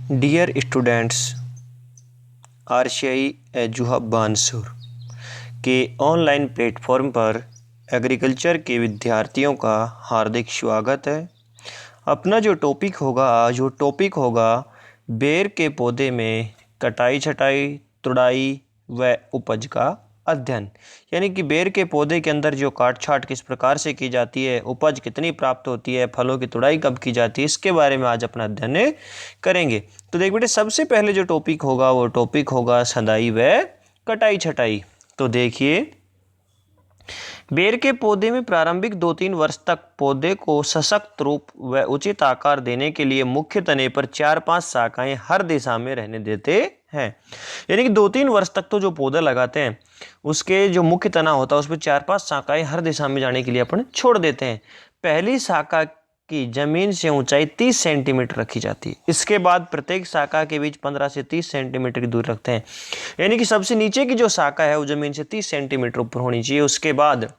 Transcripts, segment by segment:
Dear students, RCI एजुहब Bansur के online platform पर agriculture के विद्यार्थियों का हार्दिक स्वागत है। अपना जो टॉपिक होगा आज वो टॉपिक होगा बेर के पौधे में कटाई छटाई तुड़ाई व उपज का अध्ययन। यानी कि बेर के पौधे के अंदर जो काट छाट किस प्रकार से की जाती है, उपज कितनी प्राप्त होती है, फलों की तुड़ाई कब की जाती है, इसके बारे में आज अपना अध्ययन करेंगे। तो देख बेटे, सबसे पहले जो टॉपिक होगा वो टॉपिक होगा संदाई व कटाई छटाई। तो देखिए, बेर के पौधे में प्रारंभिक 2-3 वर्ष तक पौधे को सशक्त रूप व उचित आकार देने के लिए मुख्य तने पर 4-5 शाखाएं हर दिशा में रहने देते हैं। यानी कि 2-3 वर्ष तक तो जो पौधा लगाते हैं उसके जो मुख्य तना होता है उस पर 4-5 शाखाएं हर दिशा में जाने के लिए अपन छोड़ देते हैं। पहली शाखा की जमीन से ऊंचाई 30 सेंटीमीटर रखी जाती है। इसके बाद प्रत्येक शाखा के बीच 15 से 30 सेंटीमीटर की दूरी रखते हैं। यानी कि सबसे नीचे की जो शाखा है वो जमीन से 30 सेंटीमीटर ऊपर होनी चाहिए। उसके बाद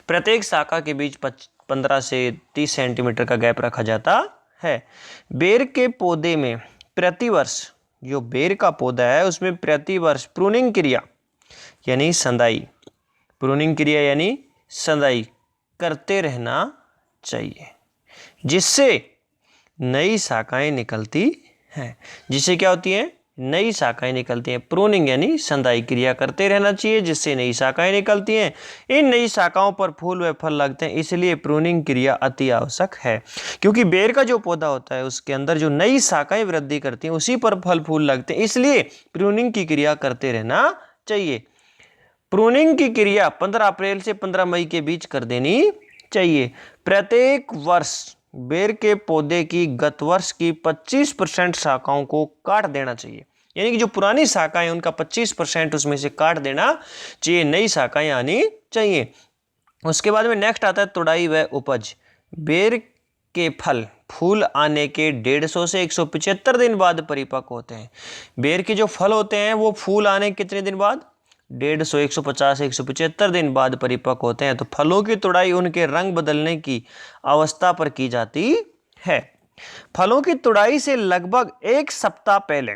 प्रत्येक शाखा के बीच 15 से 30 सेंटीमीटर का गैप रखा जाता है। बेर के पौधे में प्रतिवर्ष, जो बेर का पौधा है उसमें प्रतिवर्ष प्रूनिंग क्रिया यानी संदाई, प्रूनिंग क्रिया यानी संदाई करते रहना चाहिए, जिससे नई शाखाएं निकलती हैं। जिससे क्या होती है? नई शाखाएं निकलती हैं। प्रूनिंग यानी संदाई क्रिया करते रहना चाहिए जिससे नई शाखाएं निकलती हैं। इन नई शाखाओं पर फूल व फल लगते हैं, इसलिए प्रूनिंग क्रिया अति आवश्यक है। क्योंकि बेर का जो पौधा होता है उसके अंदर जो नई शाखाएं वृद्धि करती हैं उसी पर फल फूल लगते हैं, इसलिए प्रूनिंग की क्रिया करते रहना चाहिए। प्रूनिंग की क्रिया 15 अप्रैल से 15 मई के बीच कर देनी चाहिए। प्रत्येक वर्ष बेर के पौधे की गत वर्ष की 25% शाखाओं को काट देना चाहिए। यानी कि जो पुरानी शाखाएं हैं उनका 25% उसमें से काट देना चाहिए, नई शाखाएं आनी चाहिए। उसके बाद में नेक्स्ट आता है तुड़ाई व उपज। बेर के फूल आने के 150 से 175 दिन बाद परिपक्व होते हैं। बेर के जो फल होते हैं वो फूल आने के कितने दिन बाद? 150, 150, 175 दिन बाद परिपक्व होते हैं। तो फलों की तुड़ाई उनके रंग बदलने की अवस्था पर की जाती है। फलों की तुड़ाई से लगभग एक सप्ताह पहले,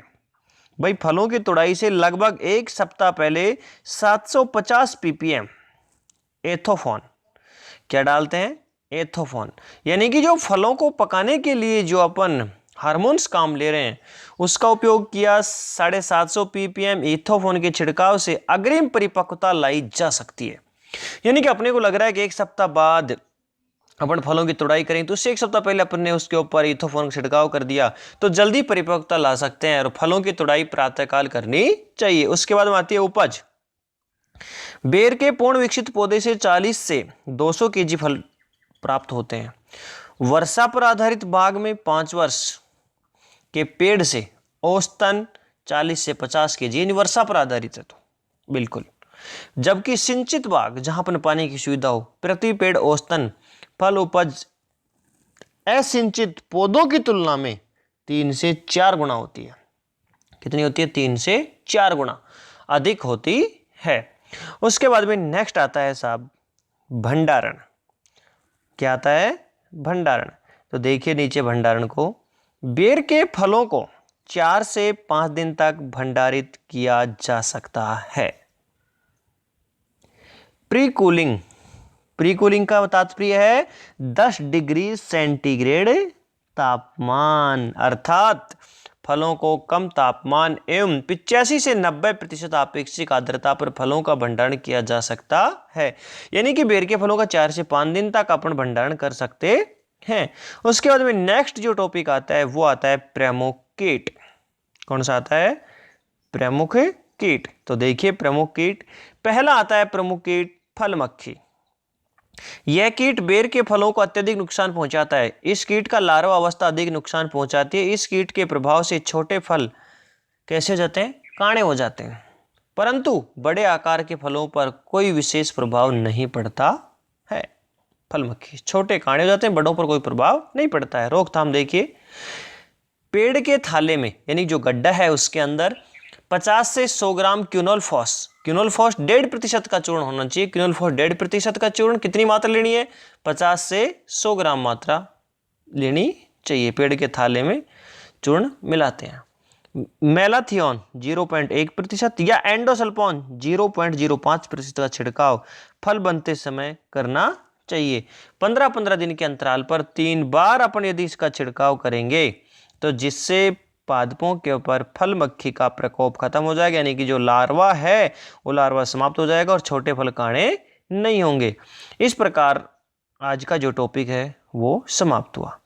भाई फलों की तुड़ाई से लगभग एक सप्ताह पहले 750 ppm एथोफॉन, क्या डालते हैं? एथोफॉन। यानी कि जो फलों को पकाने के लिए जो अपन हार्मोन्स काम ले रहे हैं उसका उपयोग किया। 750 ppm एथोफॉन के छिड़काव से अग्रिम परिपक्वता लाई जा सकती है। यानी कि अपने को लग रहा है कि एक सप्ताह बाद अपन फलों की तुड़ाई करें, तो उससे एक सप्ताह पहले अपन ने उसके ऊपर इथोफोन का छिड़काव कर दिया तो जल्दी परिपक्वता ला सकते हैं। और फलों की तुड़ाई प्रातःकाल करनी चाहिए। उसके बाद में आती है उपज। बेर के पूर्ण विकसित पौधे से 40 से 200 kg फल प्राप्त होते हैं। वर्षा पर आधारित बाग में 5 वर्ष के पेड़ से औसतन 40 से 50 kg, यानी वर्षा पर आधारित है तो बिल्कुल। जबकि सिंचित बाग, जहां पर पानी की सुविधा हो, प्रति पेड़ औसतन फल उपज असिंचित पौधों की तुलना में 3 से 4 गुना होती है। कितनी होती है? 3 से 4 गुना अधिक होती है। उसके बाद में नेक्स्ट आता है साहब भंडारण। क्या आता है? भंडारण। तो देखिए नीचे भंडारण को, बेर के फलों को 4 से 5 दिन तक भंडारित किया जा सकता है। प्री कूलिंग, प्री कूलिंग का तात्पर्य है 10 डिग्री सेंटीग्रेड तापमान, अर्थात फलों को कम तापमान एवं 85 से 90% अपेक्षित आर्द्रता पर फलों का भंडारण किया जा सकता है। यानी कि बेर के फलों का 4 से 5 दिन तक अपन भंडारण कर सकते हैं। उसके बाद में नेक्स्ट जो टॉपिक आता है वो आता है प्रमुख कीट। कौन सा आता है? प्रमुख कीट। तो देखिए प्रमुख कीट, पहला आता है प्रमुख कीट फल मक्खी। यह कीट बेर के फलों को अत्यधिक नुकसान पहुंचाता है। इस कीट का लार्वा अवस्था अधिक नुकसान पहुंचाती है। इस कीट के प्रभाव से छोटे फल कैसे हो जाते हैं? काणे हो जाते हैं, परंतु बड़े आकार के फलों पर कोई विशेष प्रभाव नहीं पड़ता है। फल मक्खी छोटे काणे हो जाते हैं, बड़ों पर कोई प्रभाव नहीं पड़ता है। रोकथाम देखिए, पेड़ के थाले में यानी जो गड्ढा है उसके अंदर 50 से 100 ग्राम क्यूनोलफॉस 1.5% का चूर्ण होना चाहिए। क्यूनोलफॉस 1.5% का चूर्ण कितनी मात्रा लेनी है? 50 से 100 ग्राम मात्रा लेनी चाहिए। पेड़ के थाले में चूर्ण मिलाते हैं। मेलाथियोन 0.1% या एंडोसल्फोन 0.05% का छिड़काव फल बनते समय करना चाहिए। 15-15 दिन के अंतराल पर 3 बार अपन यदि इसका छिड़काव करेंगे तो जिससे पादपों के ऊपर फल मक्खी का प्रकोप खत्म हो जाएगा, यानी कि जो लार्वा है वो लार्वा समाप्त हो जाएगा और छोटे फल कांटे नहीं होंगे। इस प्रकार आज का जो टॉपिक है वो समाप्त हुआ।